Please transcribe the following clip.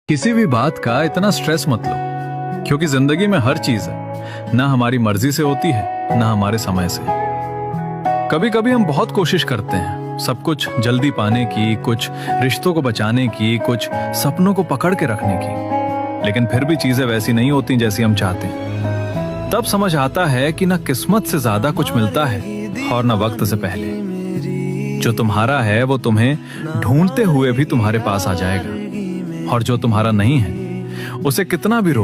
किसी भी बात का इतना स्ट्रेस मत लो, क्योंकि जिंदगी में हर चीज है ना हमारी मर्जी से होती है ना हमारे समय से। कभी कभी हम बहुत कोशिश करते हैं सब कुछ जल्दी पाने की, कुछ रिश्तों को बचाने की, कुछ सपनों को पकड़ के रखने की, लेकिन फिर भी चीजें वैसी नहीं होती जैसी हम चाहते हैं। तब समझ आता है कि ना किस्मत से ज्यादा कुछ मिलता है और ना वक्त से पहले। जो तुम्हारा है वो तुम्हें ढूंढते हुए भी तुम्हारे पास आ जाएगा, और जो तुम्हारा नहीं है उसे कितना भी रोको